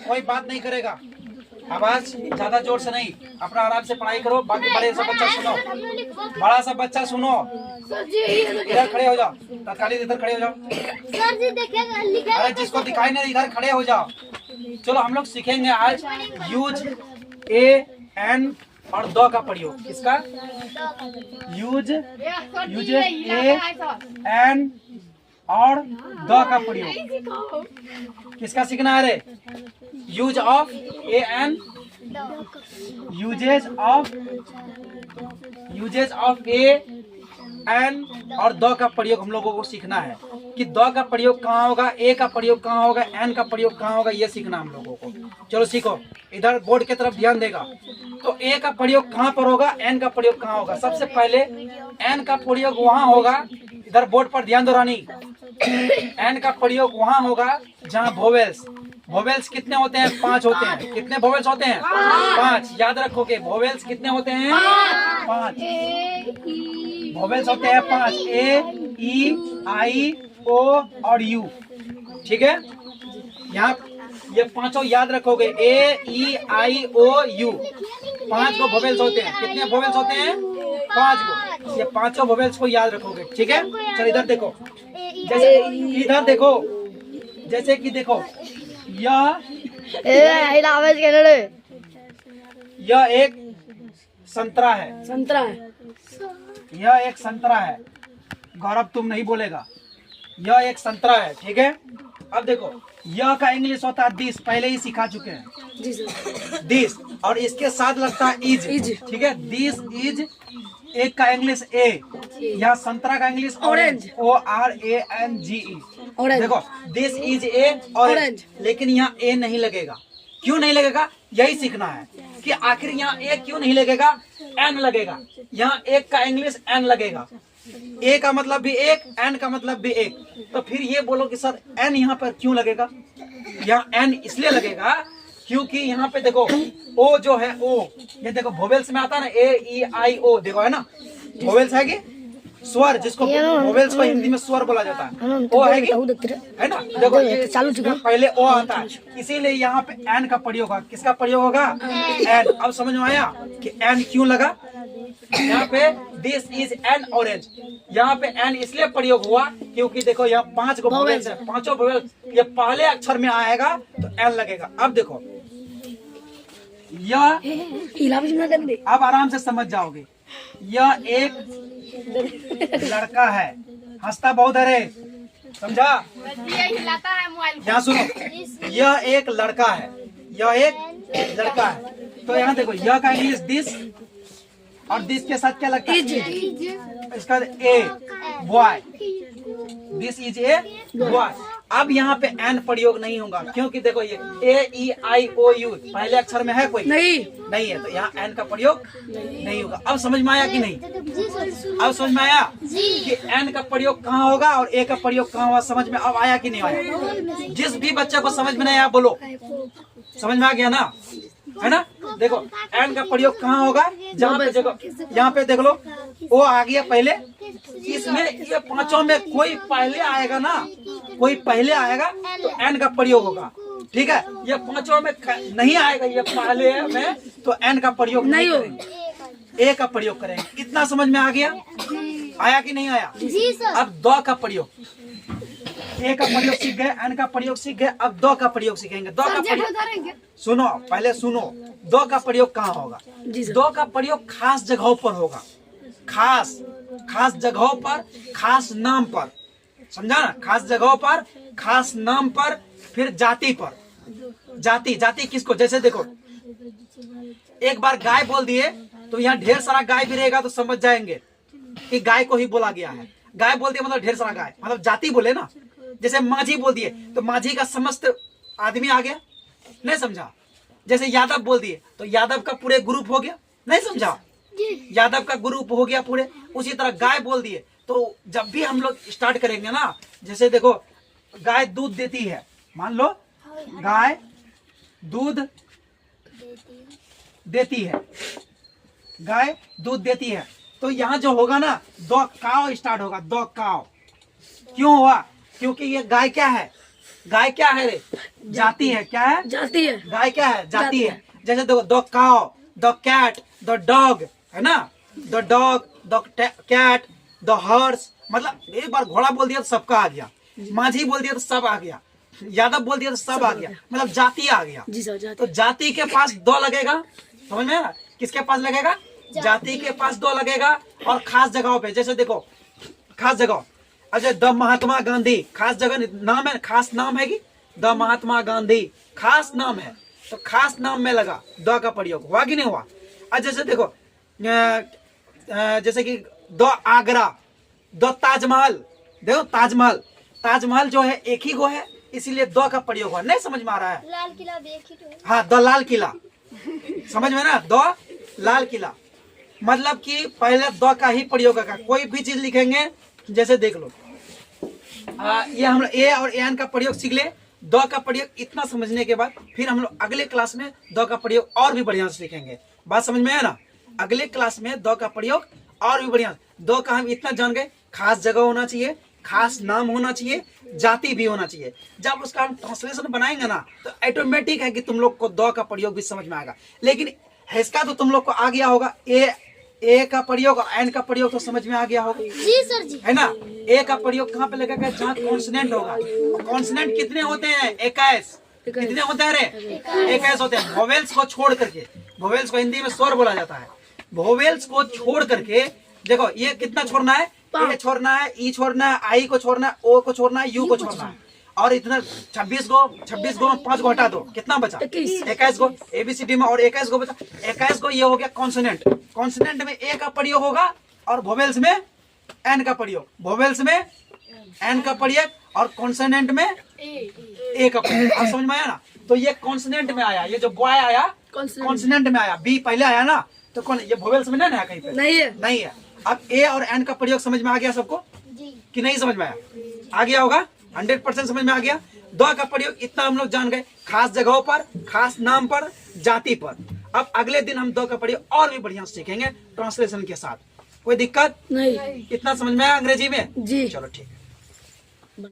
कोई बात नहीं करेगा। आवाज ज्यादा जोर से नहीं, अपना आराम से पढ़ाई करो। बाकी बड़े सा बच्चा सुनो, बड़ा सा बच्चा सुनो। इधर खड़े हो जाओ, तत्कालीन इधर खड़े हो जाओ। अरे जिसको दिखाई नहीं इधर खड़े हो जाओ। चलो हम लोग सीखेंगे आज यूज ए एन और द का प्रयोग। किसका? यूज ए एन और द का प्रयोग किसका सीखना है रे? Use of a an, usages of a an और द का प्रयोग हम लोगों को सीखना है कि द का प्रयोग कहाँ होगा, ए का प्रयोग कहाँ होगा, एन का प्रयोग कहाँ होगा, ये सीखना हम लोगों को। चलो सीखो, इधर बोर्ड की तरफ ध्यान देगा। तो ए का प्रयोग कहाँ पर होगा, एन का प्रयोग कहाँ होगा? सबसे पहले एन का प्रयोग वहाँ होगा, इधर बोर्ड पर ध्यान दो रानी। एन का प्रयोग वहाँ होगा जहाँ वोवेल्स, वोवेल्स कितने होते हैं? 5 होते हैं। कितने वोवेल्स होते हैं? 5। याद रखोगे वोवेल्स कितने होते हैं? 5 वोवेल्स होते हैं 5। ए, ई, आई, ओ और यू। ठीक है, यहाँ ये पांचों याद रखोगे। ए, ई, आई, ओ, यू, 5 को वोवेल्स होते हैं। कितने वोवेल्स होते हैं? 5 को। ये पांचों वोवेल्स को याद रखोगे। ठीक है, चल इधर देखो, जैसे इधर देखो, जैसे कि देखो यह एक संतरा है। संतरा है। यह एक संतरा है। गौरव तुम नहीं बोलेगा, यह एक संतरा है। ठीक है, अब देखो यह का इंग्लिश होता है दिस, पहले ही सिखा चुके हैं जी सर। दिस, और इसके साथ लगता है इज। ठीक है, दिस इज। एक का इंग्लिश ए, यहाँ संतरा का इंग्लिश ऑरेंज, ORANGE। देखो दिस इज ए ऑरेंज, लेकिन यहाँ ए नहीं लगेगा। क्यों नहीं लगेगा, यही सीखना है कि आखिर यहाँ ए क्यों नहीं लगेगा, एन लगेगा। यहाँ एक का इंग्लिश एन लगेगा। ए का मतलब भी एक, एन का मतलब भी एक। तो फिर ये बोलो कि सर एन यहाँ पर क्यों लगेगा? यहाँ एन इसलिए लगेगा क्योंकि यहाँ पे देखो ओ जो है, ओ ये देखो वोवेल्स में आता है ना, ए, ई, आई, ओ। देखो है ना, वोवेल्स है कि स्वर, जिसको वोवेल्स को हिंदी में स्वर बोला जाता है। ओ है ना, देखो ये पहले ओ आता है, इसीलिए यहाँ पे एन का प्रयोग होगा। किसका प्रयोग होगा? एन। अब समझ में आया कि एन क्यों लगा? यहाँ पे दिस इज एन ऑरेंज, यहाँ पे एन इसलिए प्रयोग हुआ क्योंकि देखो यहाँ 5 को वोवेल्स है, पांचों वोवेल्स ये पहले अक्षर में आएगा तो एन लगेगा। अब देखो यह, अब आराम से समझ जाओगे। यह एक लड़का है, हंसता बहुत है रे, समझा? यहाँ सुनो, यह एक लड़का है, यह एक लड़का है। तो यहाँ देखो यह का इंग्लिश दिस, और दिस के साथ क्या लगता है? इसका a, boy. This is a boy. अब यहाँ पे एन प्रयोग नहीं होगा क्योंकि देखो ये ए, ई, आई, ओ, यू पहले अक्षर में है कोई? नहीं है, तो यहाँ एन का प्रयोग नहीं होगा। अब समझ में आया कि नहीं? अब समझ में आया कि एन का प्रयोग कहाँ होगा और ए का प्रयोग कहाँ होगा? समझ में अब आया कि नहीं आया? जिस भी बच्चे को समझ में नहीं आया बोलो, समझ में आ गया ना, है ना? देखो एन का प्रयोग कहाँ होगा? जहाँ पे देखो, यहाँ पे देख लो ओ आ गया पहले। इसमें ये पांचों में कोई पहले आएगा ना, कोई पहले आएगा तो एन का प्रयोग होगा। ठीक है, ये पांचों में नहीं आएगा, ये पहले में तो एन का प्रयोग नहीं करेंगे, ए का प्रयोग करेंगे। इतना समझ में आ गया? आया कि नहीं आया? अब द का प्रयोग, ए का प्रयोग सीख गए, एन का प्रयोग सीख गए, अब द का प्रयोग सीखेंगे। द का प्रयोग सुनो, पहले सुनो, द का प्रयोग कहाँ होगा? द का प्रयोग खास जगहों पर होगा, खास जगहों पर, खास नाम पर, समझा ना? खास जगहों पर, खास नाम पर, फिर जाति पर। जाति किसको? जैसे देखो एक बार गाय बोल दिए तो यहाँ ढेर सारा गाय भी रहेगा तो समझ जाएंगे कि गाय को ही बोला गया है। गाय बोल दिया मतलब ढेर सारा गाय, मतलब जाति बोले ना। जैसे माझी बोल दिए तो माझी का समस्त आदमी आ गया, नहीं समझा? जैसे यादव बोल दिए तो यादव का पूरे ग्रुप हो गया, नहीं समझा? यादव का ग्रुप हो गया पूरे। उसी तरह गाय बोल दिए तो जब भी हम लोग स्टार्ट करेंगे ना, जैसे देखो गाय दूध देती है, मान लो गाय दूध देती है, गाय दूध देती है, तो यहाँ जो होगा ना द काव स्टार्ट होगा, द काव। क्यों हुआ? क्योंकि ये गाय क्या है? गाय क्या है रे? जाति है। क्या है? जाती है। गाय क्या है? जाति है। जैसे देखो the cow, the cat, the dog, है ना, the dog, the cat, the horse. मतलब एक बार घोड़ा बोल दिया तो सबका आ गया, माझी बोल दिया तो सब आ गया, यादव बोल दिया तो सब आ गया, मतलब जाति आ गया। जी सर, जाती। तो जाति के पास दो लगेगा, समझ में? किसके पास लगेगा? जाति के पास दो लगेगा। और खास जगहों पे, जैसे देखो खास जगह, अच्छा द महात्मा गांधी, खास जगह नाम है, खास नाम है कि द महात्मा गांधी खास नाम है, तो खास नाम में लगा द का प्रयोग, हुआ कि नहीं हुआ? अच्छा जैसे देखो जैसे कि द आगरा, द ताजमहल, देखो ताजमहल, ताजमहल जो है एक ही गो है, इसीलिए द का प्रयोग हुआ। नहीं समझ में आ रहा है? लाल किला भी एक ही तो है। हाँ, द लाल किला, समझ में ना, द लाल किला, मतलब कि पहले द का ही प्रयोग होगा। कोई भी चीज लिखेंगे, जैसे देख लो ये हम लोग ए और एन का प्रयोग सीख ले, द का प्रयोग इतना समझने के बाद फिर हम लोग अगले क्लास में द का प्रयोग और भी बढ़िया से सीखेंगे। बात समझ में है ना? अगले क्लास में द का प्रयोग और भी बढ़िया। द का हम इतना जान गए, खास जगह होना चाहिए, खास नाम होना चाहिए, जाति भी होना चाहिए। जब उसका हम ट्रांसलेशन बनाएंगे ना तो ऑटोमेटिक है कि तुम लोग को द का प्रयोग भी समझ में आएगा। लेकिन इसका तो तुम लोग को आ गया होगा, ए का प्रयोग और एन का प्रयोग तो समझ में आ गया होगा, जी सर जी, है ना? ए का प्रयोग कहाँ पे लगेगा? जहाँ कॉन्सोनेंट होगा। कॉन्सोनेंट कितने होते हैं? 21। कितने होते हैं रे? 21 होते हैं। वोवेल्स को छोड़ करके, वोवेल्स को हिंदी में स्वर बोला जाता है, वोवेल्स को छोड़ करके देखो ये कितना छोड़ना है? ए छोड़ना है, ई छोड़ना है, आई को छोड़ना है, ओ को छोड़ना है, यू को छोड़ना है। और इतना 26 गो में 5 गो हटा दो, कितना बचा? 21 गो एबीसीडी में, और 21 गो बचा। 21 गो ये हो गया कॉन्सोनेंट। कॉन्सोनेंट में ए का प्रयोग होगा और वोवेल्स में एन का प्रयोग, वोवेल्स में एन का प्रयोग और कॉन्सोनेंट में ए का प्रयोग। आप समझ में आया ना? तो ये कॉन्सोनेंट में आया, ये जो बॉय आया कॉन्सोनेंट में आया, बी पहले आया ना, तो कौन ये वोवेल्स में नहीं है? कहीं पे नहीं है, नहीं है। अब ए और एन का प्रयोग समझ में आ गया सबको कि नहीं समझ में आया? आ गया होगा, 100% समझ में आ गया। द का प्रयोग इतना हम लोग जान गए, खास जगहों पर, खास नाम पर, जाति पर। अब अगले दिन हम द का प्रयोग और भी बढ़िया सीखेंगे ट्रांसलेशन के साथ। कोई दिक्कत नहीं। इतना समझ में आया अंग्रेजी में? जी चलो ठीक है।